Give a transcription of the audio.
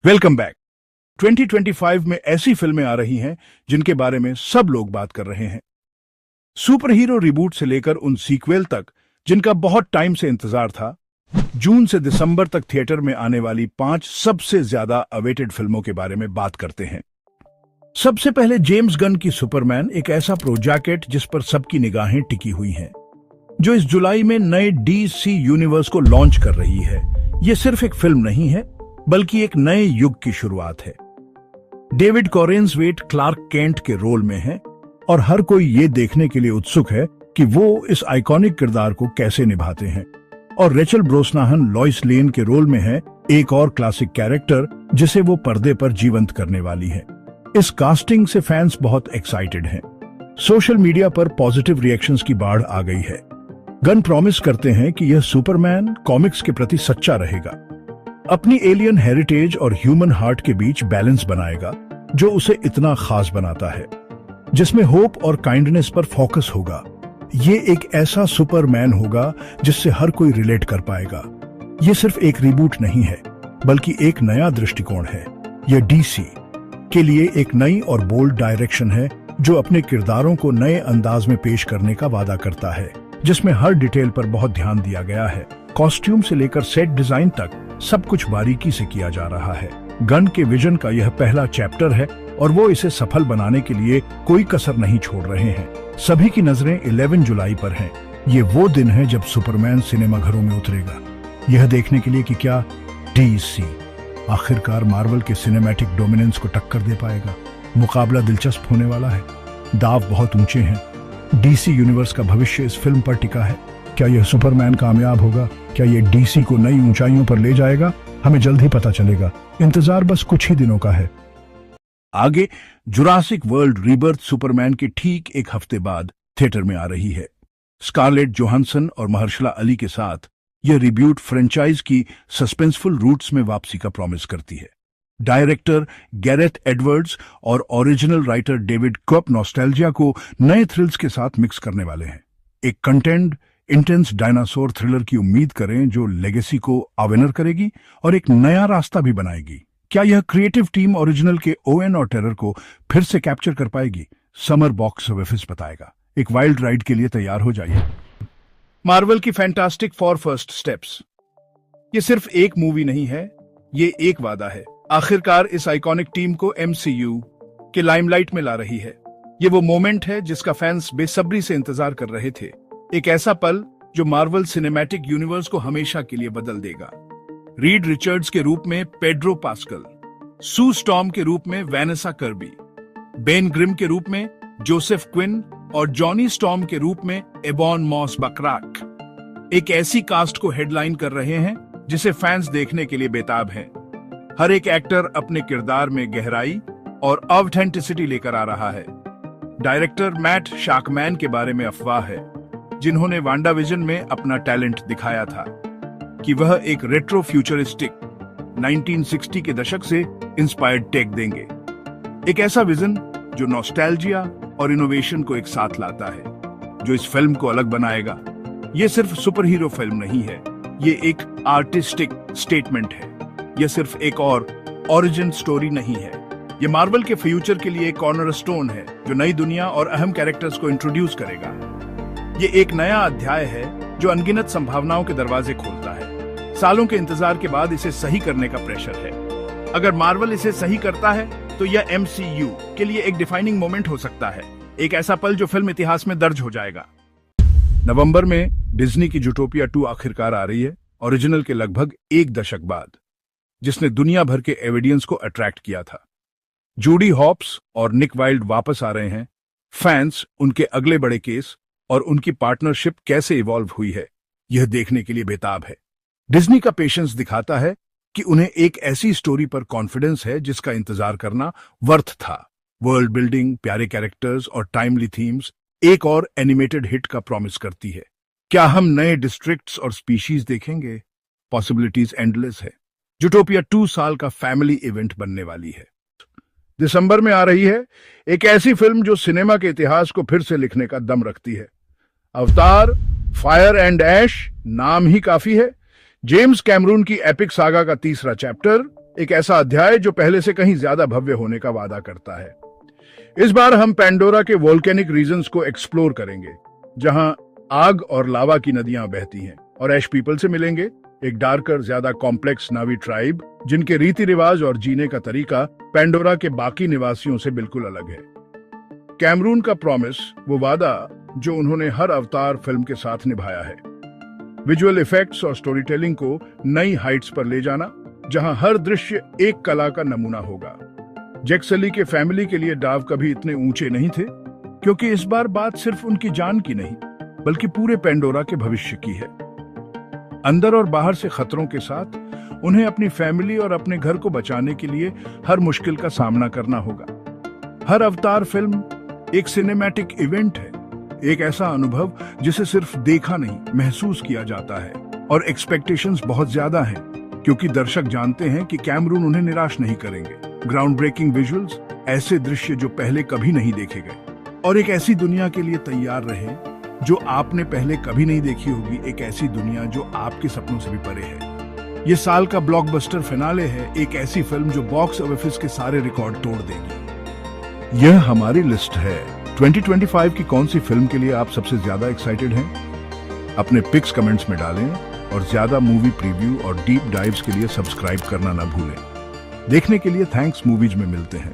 Welcome back. 2025 में ऐसी फिल्में आ रही हैं जिनके बारे में सब लोग बात कर रहे हैं। सुपर हीरो रिबूट से लेकर उन सीक्वल तक जिनका बहुत टाइम से इंतजार था। जून से दिसंबर तक थिएटर में आने वाली 5 सबसे ज्यादा अवेटेड फिल्मों के बारे में बात करते हैं। सबसे पहले जेम्स गन की सुपरमैन, एक ऐसा प्रोजेक्ट जिस पर सबकी निगाहें टिकी हुई हैं, जो इस जुलाई में नए डीसी यूनिवर्स को लॉन्च कर रही है। यह सिर्फ एक फिल्म नहीं है बल्कि एक नए युग की शुरुआत है। डेविड कॉरेंसवेट क्लार्क केंट के रोल में है और हर कोई ये देखने के लिए उत्सुक है कि वो इस आइकॉनिक किरदार को कैसे निभाते हैं। और रेचल ब्रोसनाहन लॉइस लेन के रोल में है, एक और क्लासिक कैरेक्टर जिसे वो पर्दे पर जीवंत करने वाली है। इस कास्टिंग से फैंस बहुत एक्साइटेड हैं। सोशल मीडिया पर पॉजिटिव रिएक्शंस की बाढ़ आ गई है। गन प्रॉमिस करते हैं कि यह सुपरमैन कॉमिक्स के प्रति सच्चा रहेगा, अपनी एलियन हेरिटेज और ह्यूमन हार्ट के बीच बैलेंस बनाएगा जो उसे इतना खास बनाता है, जिसमें होप और काइंडनेस पर फोकस होगा। ये एक ऐसा सुपरमैन होगा जिससे हर कोई रिलेट कर पाएगा। ये सिर्फ एक रिबूट नहीं है बल्कि एक नया दृष्टिकोण है। यह डीसी के लिए एक नई और बोल्ड डायरेक्शन है जो अपने किरदारों को नए अंदाज में पेश करने का वादा करता है, जिसमें हर डिटेल पर बहुत ध्यान दिया गया है। कॉस्ट्यूम से लेकर सेट डिजाइन तक सब कुछ बारीकी से किया जा रहा है। गन के विजन का यह पहला चैप्टर है और वो इसे सफल बनाने के लिए कोई कसर नहीं छोड़ रहे हैं। सभी की नजरें 11 जुलाई पर हैं। ये वो दिन है जब सुपरमैन सिनेमाघरों में उतरेगा, यह देखने के लिए कि क्या डीसी आखिरकार मार्वल के सिनेमैटिक डोमिनेंस को टक्कर दे पाएगा। मुकाबला दिलचस्प होने वाला है। दाव बहुत ऊंचे हैं। डीसी यूनिवर्स का भविष्य इस फिल्म पर टिका है। क्या यह सुपरमैन कामयाब होगा? क्या यह डीसी को नई ऊंचाइयों पर ले जाएगा? हमें जल्द ही पता चलेगा। इंतजार बस कुछ ही दिनों का है। आगे जुरासिक वर्ल्ड रीबर्थ सुपरमैन के ठीक एक हफ्ते बाद थिएटर में आ रही है। स्कारलेट जोहानसन और महर्षला अली के साथ यह रिब्यूट फ्रेंचाइज की सस्पेंसफुल रूट्स में वापसी का प्रॉमिस करती है। डायरेक्टर गैरेथ एडवर्ड्स और ओरिजिनल राइटर डेविड कोप नॉस्टैल्जिया को नए थ्रिल्स के साथ मिक्स करने वाले हैं। एक कंटेंट इंटेंस डायनासोर थ्रिलर की उम्मीद करें जो लेगेसी को अवेनर करेगी और एक नया रास्ता भी बनाएगी। क्या यह क्रिएटिव टीम ओरिजिनल के ओएन और टेरर को फिर से कैप्चर कर पाएगी? समर बॉक्स ऑफिस बताएगा। एक वाइल्ड राइड के लिए तैयार हो जाइए। मार्वल की फैंटास्टिक फॉर फर्स्ट स्टेप्स। ये सिर्फ एक मूवी नहीं है, ये एक वादा है। आखिरकार इस आइकॉनिक टीम को एमसीयू के लाइमलाइट में ला रही है। ये वो मोमेंट है जिसका फैंस बेसब्री से इंतजार कर रहे थे। एक ऐसा पल जो मार्वल सिनेमैटिक यूनिवर्स को हमेशा के लिए बदल देगा। रीड रिचर्ड्स के रूप में पेड्रो पास्कल, सू स्टॉर्म के रूप में वैनेसा कर्बी, बेन ग्रिम के रूप में जोसेफ क्विन और जॉनी स्टॉर्म के रूप में एबॉन मॉस बकराक एक ऐसी कास्ट को हेडलाइन कर रहे हैं जिसे फैंस देखने के लिए बेताब हैं। हर एक एक्टर अपने किरदार में गहराई और ऑथेंटिसिटी लेकर आ रहा है। डायरेक्टर मैट शाकमैन के बारे में अफवाह है, जिन्होंने वांडा विजन में अपना टैलेंट दिखाया था, कि वह एक रेट्रो फ्यूचरिस्टिक 1960 के दशक से इंस्पायर्ड टेक देंगे। एक ऐसा विजन जो नॉस्टैल्जिया और इनोवेशन को एक साथ लाता है, जो इस फिल्म को अलग बनाएगा। यह सिर्फ सुपर हीरो फिल्म नहीं है, ये एक आर्टिस्टिक स्टेटमेंट है। यह सिर्फ एक और ओरिजिन स्टोरी नहीं है, ये मार्वल के फ्यूचर के लिए एक कॉर्नरस्टोन है जो नई दुनिया और अहम कैरेक्टर्स को इंट्रोड्यूस करेगा। ये एक नया अध्याय है जो अनगिनत संभावनाओं के दरवाजे खोलता है। सालों के इंतजार के बाद इसे सही करने का प्रेशर है। अगर मार्वल इसे सही करता है तो यह एमसीयू के लिए एक डिफाइनिंग मोमेंट हो सकता है, एक ऐसा पल जो फिल्म इतिहास में दर्ज हो जाएगा। नवंबर में डिज्नी की जूटोपिया 2 आखिरकार आ रही है, ओरिजिनल के लगभग एक दशक बाद, जिसने दुनिया भर के एविडेंस को अट्रैक्ट किया था। जूडी हॉप्स और निक वाइल्ड वापस आ रहे हैं। फैंस उनके अगले बड़े केस और उनकी पार्टनरशिप कैसे इवॉल्व हुई है, यह देखने के लिए बेताब है। डिज्नी का पेशेंस दिखाता है कि उन्हें एक ऐसी स्टोरी पर कॉन्फिडेंस है जिसका इंतजार करना वर्थ था। वर्ल्ड बिल्डिंग, प्यारे कैरेक्टर्स और टाइमली थीम्स एक और एनिमेटेड हिट का प्रॉमिस करती है। क्या हम नए डिस्ट्रिक्ट्स और स्पीशीज देखेंगे? पॉसिबिलिटीज एंडलेस है। जूटोपिया 2 साल का फैमिली इवेंट बनने वाली है। दिसंबर में आ रही है एक ऐसी फिल्म जो सिनेमा के इतिहास को फिर से लिखने का दम रखती है। अवतार फायर एंड ऐश नाम ही काफी है। जेम्स कैमरून की एपिक सागा का तीसरा चैप्टर एक ऐसा अध्याय जो पहले से कहीं ज्यादा भव्य होने का वादा करता है। इस बार हम पैंडोरा के वोल्केनिक रीजन्स को एक्सप्लोर करेंगे, जहां आग और लावा की नदियां बहती हैं, और ऐश पीपल से मिलेंगे, एक डार्कर, ज्यादा कॉम्प्लेक्स नावी ट्राइब जिनके रीति रिवाज और जीने का तरीका पैंडोरा के बाकी निवासियों से बिल्कुल अलग है। कैमरून का प्रॉमिस, वो वादा जो उन्होंने हर अवतार फिल्म के साथ निभाया है, विजुअल इफेक्ट्स और स्टोरी टेलिंग को नई हाइट्स पर ले जाना, जहां हर दृश्य एक कला का नमूना होगा। जैक सली के फैमिली के लिए डाव कभी इतने ऊंचे नहीं थे, क्योंकि इस बार बात सिर्फ उनकी जान की नहीं, बल्कि पूरे पैंडोरा के भविष्य की है। अंदर और बाहर से खतरों के साथ उन्हें अपनी फैमिली और अपने घर को बचाने के लिए हर मुश्किल का सामना करना होगा। हर अवतार फिल्म एक सिनेमैटिक इवेंट है, एक ऐसा अनुभव जिसे सिर्फ देखा नहीं, महसूस किया जाता है, और एक्सपेक्टेशंस बहुत ज्यादा हैं, क्योंकि दर्शक जानते हैं कि कैमरून उन्हें निराश नहीं करेंगे। ग्राउंड ब्रेकिंग विजुअल्स, ऐसे दृश्य जो पहले कभी नहीं देखे गए, और एक ऐसी दुनिया के लिए तैयार रहे जो आपने पहले कभी नहीं देखी होगी, एक ऐसी दुनिया जो आपके सपनों से भी परे है। ये साल का ब्लॉकबस्टर फिनाले है, एक ऐसी फिल्म जो बॉक्स ऑफिस के सारे रिकॉर्ड तोड़ देगी। यह हमारी लिस्ट है। 2025 की कौन सी फिल्म के लिए आप सबसे ज्यादा एक्साइटेड हैं? अपने पिक्स कमेंट्स में डालें, और ज्यादा मूवी प्रीव्यू और डीप डाइव्स के लिए सब्सक्राइब करना ना भूलें। देखने के लिए थैंक्स। मूवीज में मिलते हैं।